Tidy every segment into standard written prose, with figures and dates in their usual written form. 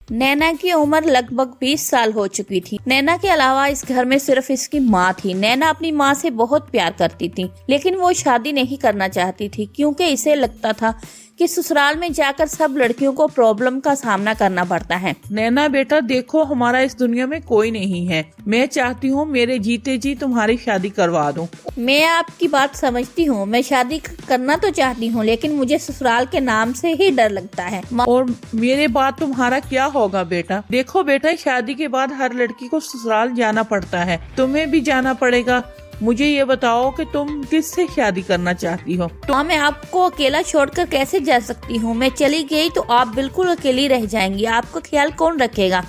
नैना की उम्र लगभग 20 साल हो चुकी थी। नैना के अलावा इस घर में सिर्फ इसकी माँ थी। नैना अपनी माँ से बहुत प्यार करती थी, लेकिन वो शादी नहीं करना चाहती थी क्योंकि इसे लगता था कि ससुराल में जाकर सब लड़कियों को प्रॉब्लम का सामना करना पड़ता है। नैना बेटा देखो, हमारा इस दुनिया में कोई नहीं है। मैं चाहती हूँ मेरे जीते जी तुम्हारी शादी करवा दूँ। मैं आपकी बात समझती हूँ, मैं शादी करना तो चाहती हूँ, लेकिन मुझे ससुराल के नाम से ही डर लगता है। और मेरे बाद तुम्हारा क्या होगा बेटा? देखो बेटा, शादी के बाद हर लड़की को ससुराल जाना पड़ता है, तुम्हें भी जाना पड़ेगा। मुझे ये बताओ कि तुम किससे शादी करना चाहती हो? तो मैं आपको अकेला छोड़कर कैसे जा सकती हूँ? मैं चली गई तो आप बिल्कुल अकेली रह जाएंगी, आपका ख्याल कौन रखेगा?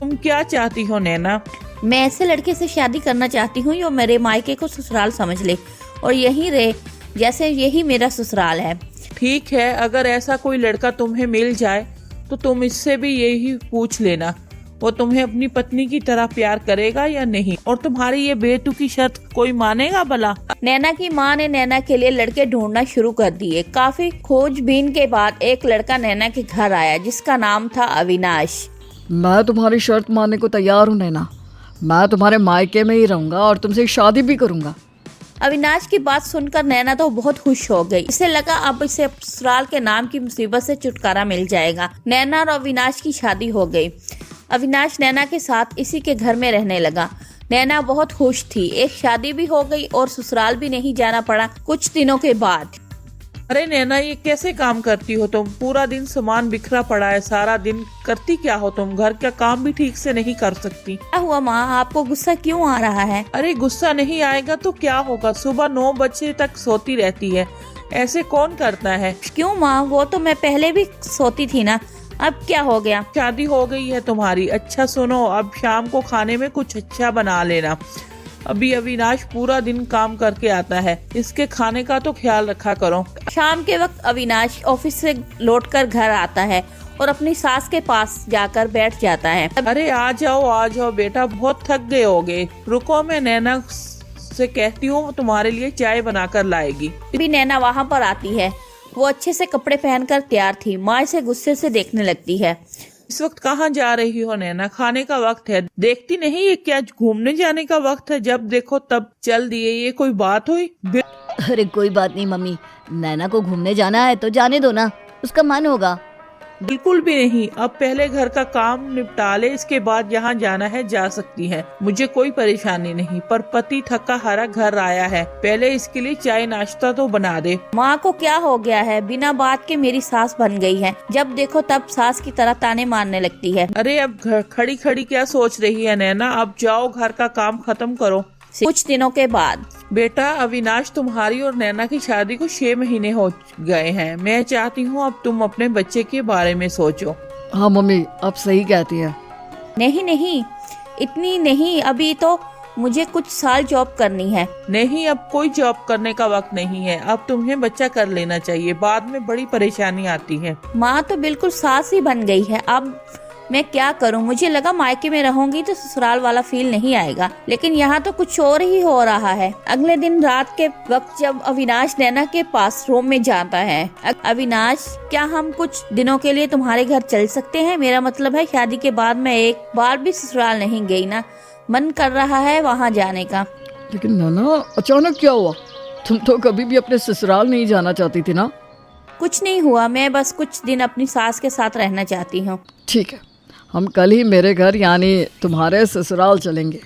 तुम क्या चाहती हो नैना? मैं ऐसे लड़के से शादी करना चाहती हूँ जो मेरे मायके को ससुराल समझ ले और यहीं रहे जैसे यही मेरा ससुराल है। ठीक है, अगर ऐसा कोई लड़का तुम्हें मिल जाए तो तुम इससे भी यही पूछ लेना, वो तुम्हें अपनी पत्नी की तरह प्यार करेगा या नहीं, और तुम्हारी ये बेतुकी शर्त कोई मानेगा भला? नैना की माँ ने नैना के लिए लड़के ढूंढना शुरू कर दिए। काफी खोजबीन के बाद एक लड़का नैना के घर आया जिसका नाम था अविनाश। मैं तुम्हारी शर्त मानने को तैयार हूँ नैना। मैं तुम्हारे मायके में ही रहूंगा और तुमसे शादी भी करूंगा। अविनाश की बात सुनकर नैना तो बहुत खुश हो गई। इसे लगा अब इसे ससुराल के नाम की मुसीबत से छुटकारा मिल जाएगा। नैना और अविनाश की शादी हो गई। अविनाश नैना के साथ इसी के घर में रहने लगा। नैना बहुत खुश थी, एक शादी भी हो गई और ससुराल भी नहीं जाना पड़ा। कुछ दिनों के बाद, अरे नैना, ये कैसे काम करती हो तुम? पूरा दिन सामान बिखरा पड़ा है, सारा दिन करती क्या हो तुम? घर का काम भी ठीक से नहीं कर सकती। क्या हुआ माँ, आपको गुस्सा क्यों आ रहा है? अरे गुस्सा नहीं आएगा तो क्या होगा? सुबह 9 बजे तक सोती रहती है, ऐसे कौन करता है? क्यों माँ, वो तो मैं पहले भी सोती थी ना, अब क्या हो गया? शादी हो गई है तुम्हारी। अच्छा सुनो, अब शाम को खाने में कुछ अच्छा बना लेना। अभी अविनाश पूरा दिन काम करके आता है, इसके खाने का तो ख्याल रखा करो। शाम के वक्त अविनाश ऑफिस से लौटकर घर आता है और अपनी सास के पास जाकर बैठ जाता है। अरे आ जाओ बेटा, बहुत थक गए होगे। रुको, मैं नैना से कहती हूँ तुम्हारे लिए चाय बनाकर लाएगी। अभी नैना वहाँ पर आती है। वो अच्छे से कपड़े पहनकर तैयार थी। माँ इसे गुस्से से देखने लगती है। इस वक्त कहाँ जा रही हो नैना? खाने का वक्त है, देखती नहीं ये क्या घूमने जाने का वक्त है? जब देखो तब चल दिए, ये कोई बात हुई? अरे कोई बात नहीं मम्मी, नैना को घूमने जाना है तो जाने दो ना, उसका मन होगा। बिल्कुल भी नहीं। अब पहले घर का काम निपटा ले, इसके बाद यहाँ जाना है जा सकती है, मुझे कोई परेशानी नहीं। पर पति थका हारा घर आया है, पहले इसके लिए चाय नाश्ता तो बना दे। माँ को क्या हो गया है? बिना बात के मेरी सास बन गई है। जब देखो तब सास की तरह ताने मारने लगती है। अरे अब खड़ी खड़ी क्या सोच रही है नैना? अब जाओ घर का काम खत्म करो। कुछ दिनों के बाद, बेटा अविनाश, तुम्हारी और नैना की शादी को 6 महीने हो गए हैं। मैं चाहती हूँ अब तुम अपने बच्चे के बारे में सोचो। हाँ मम्मी, आप सही कहती हैं। नहीं, इतनी नहीं, अभी तो मुझे कुछ साल जॉब करनी है। नहीं, अब कोई जॉब करने का वक्त नहीं है, अब तुम्हें बच्चा कर लेना चाहिए, बाद में बड़ी परेशानी आती है। माँ तो बिल्कुल सास ही बन गई है। अब मैं क्या करूं? मुझे लगा मायके में रहूंगी तो ससुराल वाला फील नहीं आएगा, लेकिन यहाँ तो कुछ और ही हो रहा है। अगले दिन रात के वक्त जब अविनाश नैना के पास रूम में जाता है, अविनाश, क्या हम कुछ दिनों के लिए तुम्हारे घर चल सकते हैं? मेरा मतलब है शादी के बाद मैं एक बार भी ससुराल नहीं गई ना, मन कर रहा है वहाँ जाने का। लेकिन नैना, अचानक क्या हुआ? तुम तो कभी भी अपने ससुराल नहीं जाना चाहती थी ना? कुछ नहीं हुआ, मैं बस कुछ दिन अपनी सास के साथ रहना चाहती हूँ। ठीक है, हम कल ही मेरे घर यानी तुम्हारे ससुराल चलेंगे।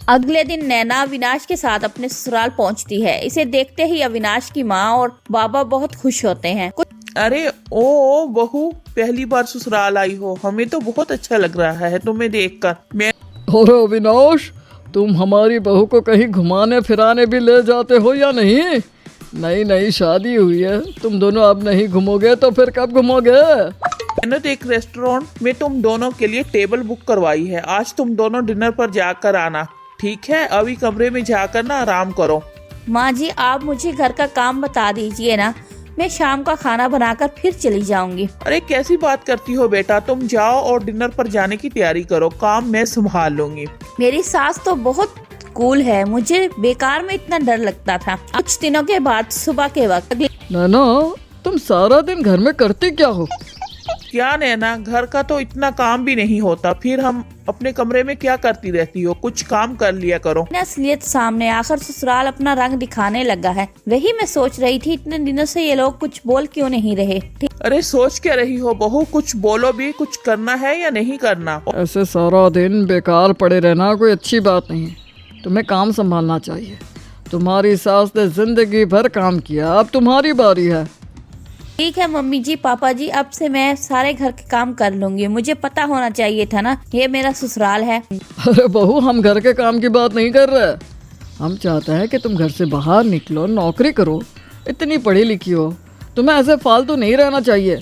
अगले दिन नैना अविनाश के साथ अपने ससुराल पहुंचती है। इसे देखते ही अविनाश की माँ और बाबा बहुत खुश होते हैं। अरे ओ बहू, पहली बार ससुराल आई हो, हमें तो बहुत अच्छा लग रहा है तुम्हें देखकर। मैं और अविनाश, तुम हमारी बहू को कहीं घुमाने फिराने भी ले जाते हो या नहीं? नई शादी हुई है, तुम दोनों अब नहीं घूमोगे तो फिर कब घूमोगे? मैंने तो एक रेस्टोरेंट में तुम दोनों के लिए टेबल बुक करवाई है, आज तुम दोनों डिनर पर जाकर आना, ठीक है? अभी कमरे में जाकर ना आराम करो। माँ जी, आप मुझे घर का काम बता दीजिए ना, मैं शाम का खाना बनाकर फिर चली जाऊंगी। अरे कैसी बात करती हो बेटा, तुम जाओ और डिनर पर जाने की तैयारी करो, काम मैं संभाल लूंगी। मेरी सास तो बहुत कूल है, मुझे बेकार में इतना डर लगता था। कुछ दिनों के बाद सुबह के वक्त, नैना, तुम सारा दिन घर में करते क्या हो? क्या नैना, घर का तो इतना काम भी नहीं होता, फिर हम अपने कमरे में क्या करती रहती हो? कुछ काम कर लिया करो। असलियत सामने आकर ससुराल अपना रंग दिखाने लगा है। वही मैं सोच रही थी, इतने दिनों से ये लोग कुछ बोल क्यों नहीं रहे। अरे सोच क्या रही हो बहू, कुछ बोलो भी, कुछ करना है या नहीं करना? ऐसे सारा दिन बेकार पड़े रहना कोई अच्छी बात नहीं है। तुम्हें काम संभालना चाहिए। तुम्हारी सास ने जिंदगी भर काम किया, अब तुम्हारी बारी है। ठीक है मम्मी जी, पापा जी, अब से मैं सारे घर के काम कर लूंगी। मुझे पता होना चाहिए था ना, ये मेरा ससुराल है। अरे बहू, हम घर के काम की बात नहीं कर रहे। हम चाहते हैं कि तुम घर से बाहर निकलो, नौकरी करो। इतनी पढ़ी लिखी हो, तुम्हें ऐसे फालतू नहीं रहना चाहिए।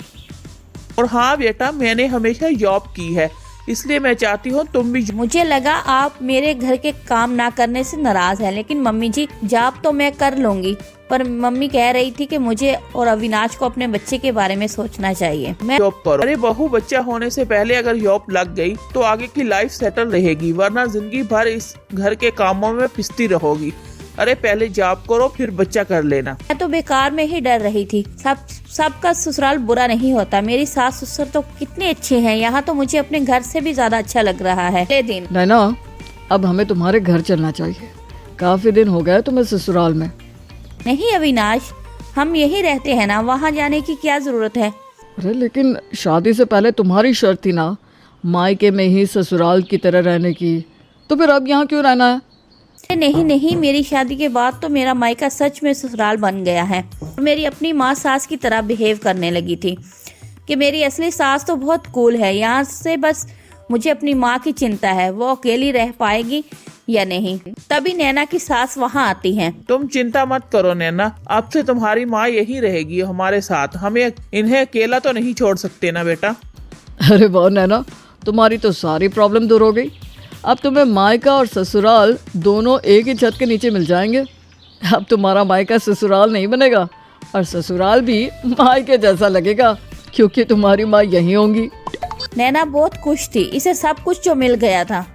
और हाँ बेटा, मैंने हमेशा जॉब की है, इसलिए मैं चाहती हूँ तुम भी। मुझे लगा आप मेरे घर के काम ना करने से नाराज है, लेकिन मम्मी जी जॉब तो मैं कर लूंगी, पर मम्मी कह रही थी कि मुझे और अविनाश को अपने बच्चे के बारे में सोचना चाहिए। मैं जॉब करो। अरे बहू, बच्चा होने से पहले अगर जॉब लग गई तो आगे की लाइफ सेटल रहेगी, वरना जिंदगी भर इस घर के कामों में पिसती रहोगी। अरे पहले जॉब करो, फिर बच्चा कर लेना। मैं तो बेकार में ही डर रही थी। सबका ससुराल बुरा नहीं होता। मेरी सास ससुर तो कितने अच्छे हैं, यहाँ तो मुझे अपने घर से भी ज्यादा अच्छा लग रहा है। दिन नैना, अब हमें तुम्हारे घर चलना चाहिए। काफी दिन हो गए तुम्हें ससुराल में। नहीं अविनाश, हम यही रहते हैं ना, वहाँ जाने की क्या जरूरत है। अरे लेकिन शादी से पहले तुम्हारी शर्त थी ना, मायके में ही ससुराल की तरह रहने की, तो फिर अब यहाँ क्यों रहना है? नहीं नहीं, मेरी शादी के बाद तो मेरा मायका सच में ससुराल बन गया है। मेरी अपनी माँ सास की तरह बिहेव करने लगी थी कि मेरी असली सास तो बहुत कूल है। यहाँ से बस मुझे अपनी माँ की चिंता है, वो अकेली रह पाएगी या नहीं। तभी नैना की सास वहाँ आती हैं। तुम चिंता मत करो नैना, अब से तुम्हारी माँ यही रहेगी हमारे साथ। हमें इन्हें अकेला तो नहीं छोड़ सकते ना बेटा। अरे वाह नैना, तुम्हारी तो सारी प्रॉब्लम दूर हो गई। अब तुम्हें मायका और ससुराल दोनों एक ही छत के नीचे मिल जाएंगे। अब तुम्हारा मायका ससुराल नहीं बनेगा और ससुराल भी मायके जैसा लगेगा, क्योंकि तुम्हारी माँ यहीं होंगी। नैना बहुत खुश थी, इसे सब कुछ जो मिल गया था।